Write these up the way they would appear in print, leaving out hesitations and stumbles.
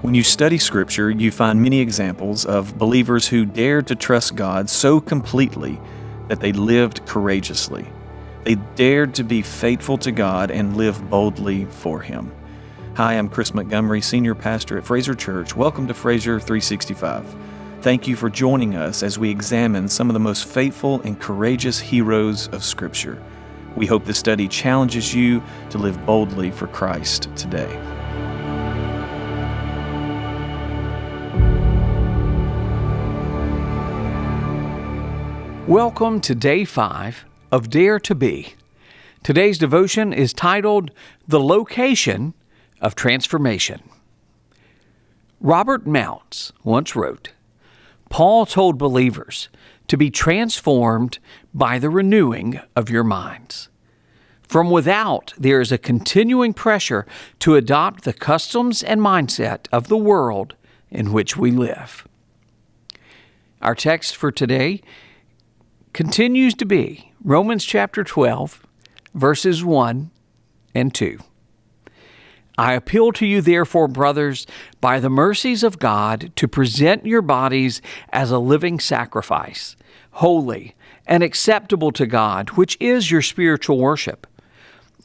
When you study Scripture, you find many examples of believers who dared to trust God so completely that they lived courageously. They dared to be faithful to God and live boldly for Him. Hi, I'm Chris Montgomery, Senior Pastor at Fraser Church. Welcome to Fraser 365. Thank you for joining us as we examine some of the most faithful and courageous heroes of Scripture. We hope this study challenges you to live boldly for Christ today. Welcome to Day 5 of Dare to Be. Today's devotion is titled, The Location of Transformation. Robert Mounce once wrote, Paul told believers to be transformed by the renewing of your minds. From without, there is a continuing pressure to adopt the customs and mindset of the world in which we live. Our text for today continues to be Romans chapter 12, verses 1 and 2. I appeal to you, therefore, brothers, by the mercies of God, to present your bodies as a living sacrifice, holy and acceptable to God, which is your spiritual worship.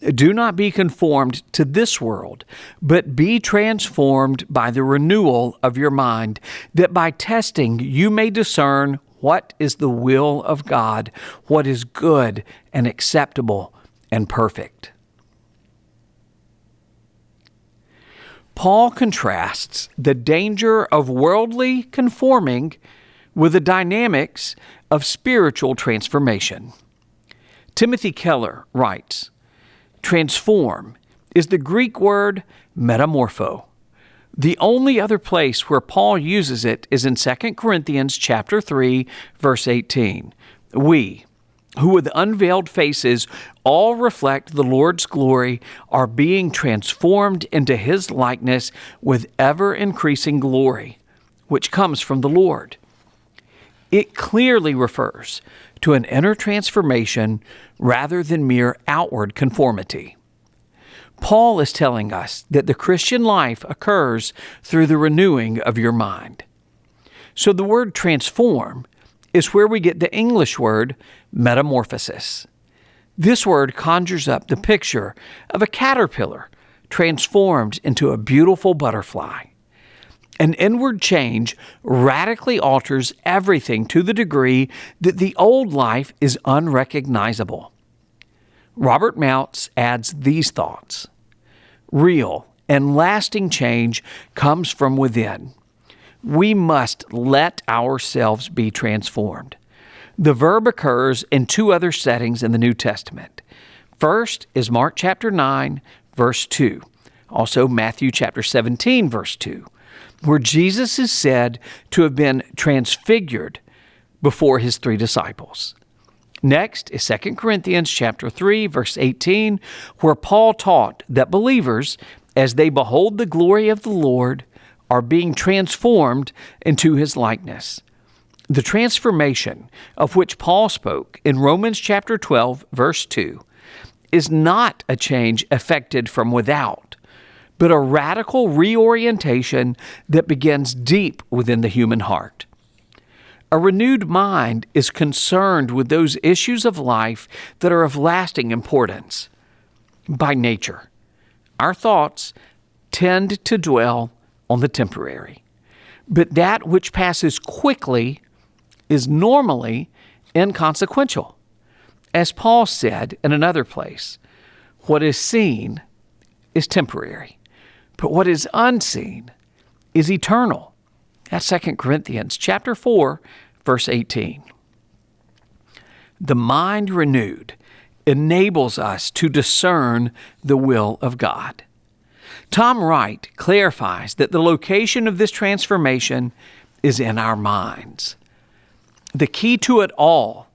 Do not be conformed to this world, but be transformed by the renewal of your mind, that by testing you may discern what is the will of God, what is good and acceptable and perfect. Paul contrasts the danger of worldly conforming with the dynamics of spiritual transformation. Timothy Keller writes, transform is the Greek word metamorpho. The only other place where Paul uses it is in 2 Corinthians chapter 3, verse 18. We, who with unveiled faces all reflect the Lord's glory, are being transformed into His likeness with ever-increasing glory, which comes from the Lord. It clearly refers to an inner transformation rather than mere outward conformity. Paul is telling us that the Christian life occurs through the renewing of your mind. So the word transform is where we get the English word metamorphosis. This word conjures up the picture of a caterpillar transformed into a beautiful butterfly. An inward change radically alters everything to the degree that the old life is unrecognizable. Robert Mounce adds these thoughts. Real and lasting change comes from within. We must let ourselves be transformed. The verb occurs in two other settings in the New Testament. First is Mark chapter 9, verse 2. Also Matthew chapter 17, verse 2, where Jesus is said to have been transfigured before His three disciples. Next is 2 Corinthians chapter 3, verse 18, where Paul taught that believers, as they behold the glory of the Lord, are being transformed into His likeness. The transformation of which Paul spoke in Romans chapter 12, verse 2, is not a change effected from without, but a radical reorientation that begins deep within the human heart. A renewed mind is concerned with those issues of life that are of lasting importance. By nature, our thoughts tend to dwell on the temporary, but that which passes quickly is normally inconsequential. As Paul said in another place, what is seen is temporary, but what is unseen is eternal. That's 2 Corinthians chapter 4, verse 18. The mind renewed enables us to discern the will of God. Tom Wright clarifies that the location of this transformation is in our minds. The key to it all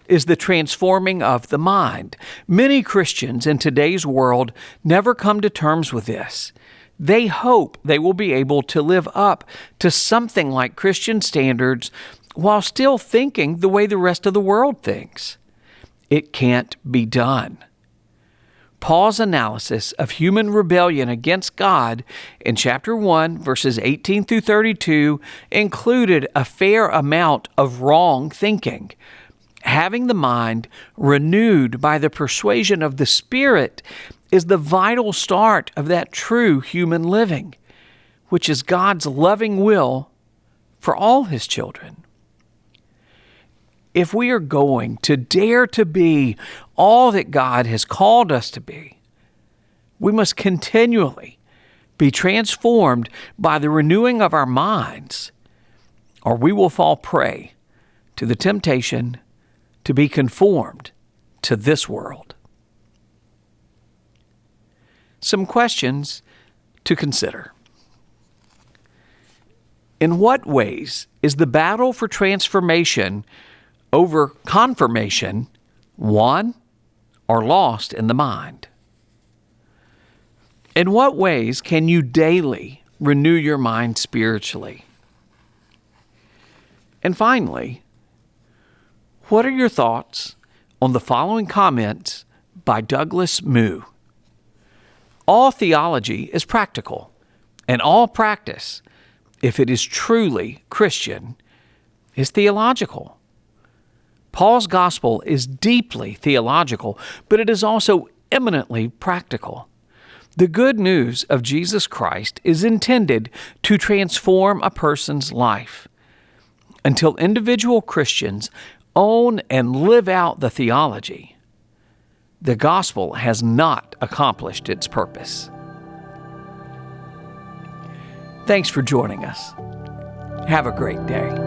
is the transforming of the mind. Many Christians in today's world never come to terms with this. They hope they will be able to live up to something like Christian standards while still thinking the way the rest of the world thinks. It can't be done. Paul's analysis of human rebellion against God in chapter 1, verses 18 through 32, included a fair amount of wrong thinking. Having the mind renewed by the persuasion of the Spirit is the vital start of that true human living, which is God's loving will for all His children. If we are going to dare to be all that God has called us to be, we must continually be transformed by the renewing of our minds, or we will fall prey to the temptation to be conformed to this world. Some questions to consider. In what ways is the battle for transformation over confirmation won or lost in the mind? In what ways can you daily renew your mind spiritually? And finally, what are your thoughts on the following comments by Douglas Moo? All theology is practical, and all practice, if it is truly Christian, is theological. Paul's gospel is deeply theological, but it is also eminently practical. The good news of Jesus Christ is intended to transform a person's life. Until individual Christians own and live out the theology, the gospel has not accomplished its purpose. Thanks for joining us. Have a great day.